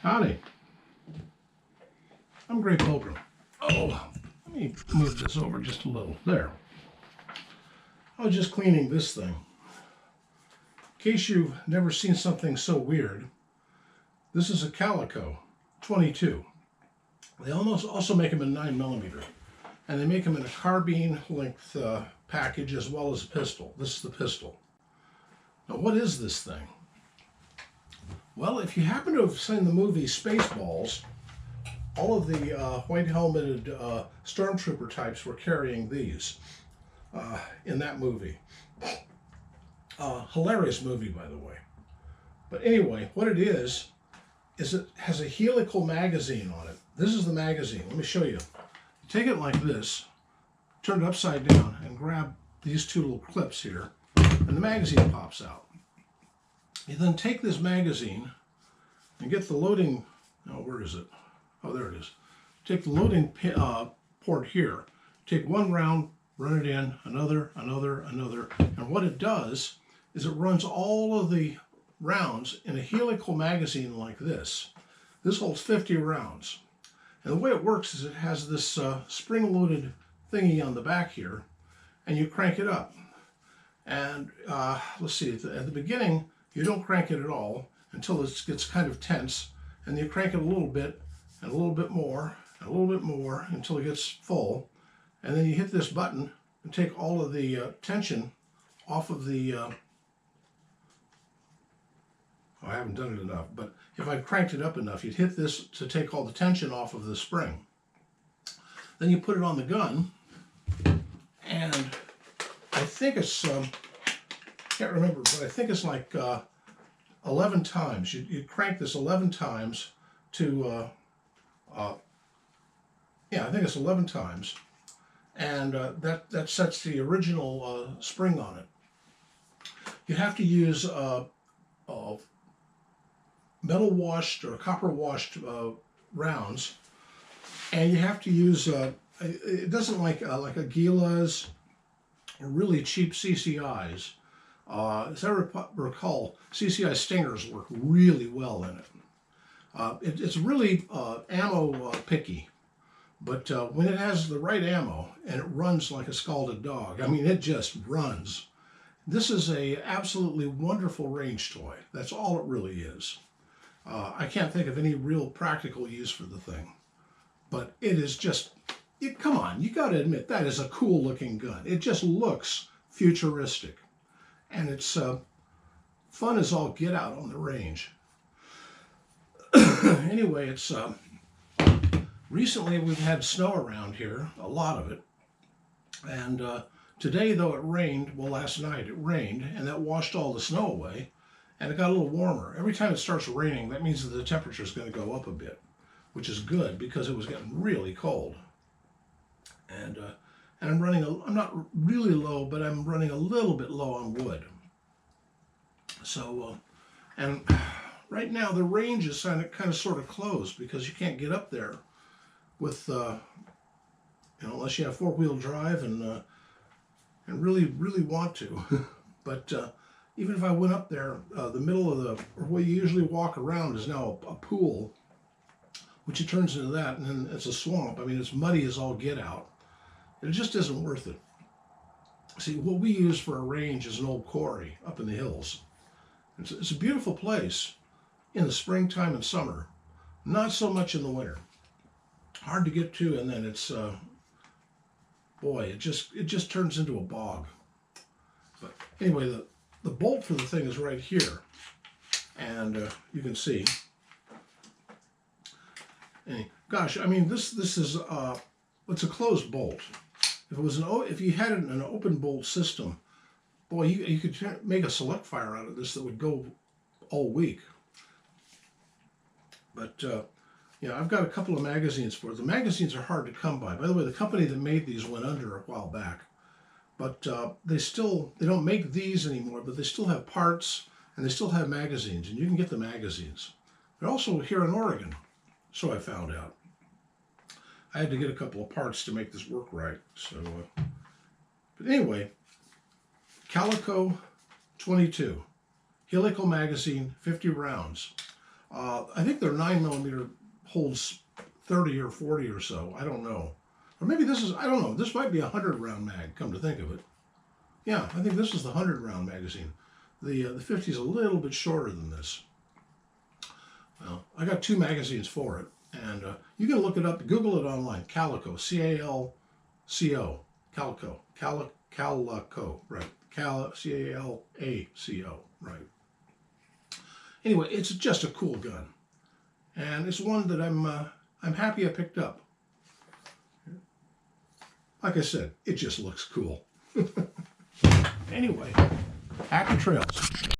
Howdy. I'm Grey Pilgrim. Oh, let me move this over just a little. There. I was just cleaning this thing. In case you've never seen something so weird, this is a Calico 22. They also make them in 9mm, and they make them in a carbine length package as well as a pistol. This is the pistol. Now, what is this thing? Well, if you happen to have seen the movie Spaceballs, all of the white-helmeted stormtrooper types were carrying these in that movie. Hilarious movie, by the way. But anyway, what it is it has a helical magazine on it. This is the magazine. Let me show you. Take it like this, turn it upside down, and grab these two little clips here, and the magazine pops out. You then take this magazine and get the loading, oh, where is it? Oh, there it is. Take the loading port here, take one round, run it in, another, and what it does is it runs all of the rounds in a helical magazine like this. This holds 50 rounds. And the way it works is it has this spring-loaded thingy on the back here, and you crank it up. And let's see, at the beginning, you don't crank it at all until it gets kind of tense, and then you crank it a little bit, and a little bit more, and a little bit more, until it gets full. And then you hit this button and take all of the tension off of the, I haven't done it enough, but if I cranked it up enough, you'd hit this to take all the tension off of the spring. Then you put it on the gun, and I think it's, can't remember, but I think it's like 11 times. You crank this 11 times to, yeah, I think it's 11 times. And that sets the original spring on it. You have to use metal washed or copper washed rounds, and you have to use it doesn't like a Gila's or really cheap CCIs. As I recall, CCI Stingers work really well in it. It's really ammo picky. But when it has the right ammo and it runs like a scalded dog, I mean, it just runs. This is a absolutely wonderful range toy. That's all it really is. I can't think of any real practical use for the thing. But it is just, come on, you got to admit, that is a cool looking gun. It just looks futuristic. And it's fun as all get out on the range. Anyway, it's... recently, we've had snow around here, a lot of it, and today, though it rained, well, last night it rained, and that washed all the snow away, and it got a little warmer. Every time it starts raining, that means that the temperature is going to go up a bit, which is good, because it was getting really cold. And I'm running, I'm not really low, but I'm running a little bit low on wood. So, and right now, the range is kind of sort of closed, because you can't get up there with, unless you have four-wheel drive and really want to. But even if I went up there, the middle of or where you usually walk around is now a pool, which it turns into that, and then it's a swamp. I mean, it's muddy as all get out. It just isn't worth it. See, what we use for a range is an old quarry up in the hills. It's a beautiful place in the springtime and summer, not so much in the winter. Hard to get to, and then it's boy, it just turns into a bog. But anyway, the bolt for the thing is right here, and you can see. And gosh, I mean, this is it's a closed bolt. If it was if you had an open bolt system, boy, you could make a select fire out of this that would go all week. But you know, I've got a couple of magazines for it. The magazines are hard to come by. By the way, the company that made these went under a while back. But they don't make these anymore, but they still have parts, and they still have magazines, and you can get the magazines. They're also here in Oregon, so I found out. I had to get a couple of parts to make this work right. So, but anyway, Calico 22, helical magazine, 50 rounds. I think their 9mm holds 30 or 40 or so. I don't know. Or maybe this is, I don't know. This might be a 100-round mag, come to think of it. Yeah, I think this is the 100-round magazine. The 50 is a little bit shorter than this. Well, I got 2 magazines for it. And you can look it up, Google it online. Calico, C-A-L-C-O. Calico. Calico, right. C-A-L-A-C-O, right. Anyway, it's just a cool gun. And it's one that I'm happy I picked up. Like I said, it just looks cool. Anyway, happy trails.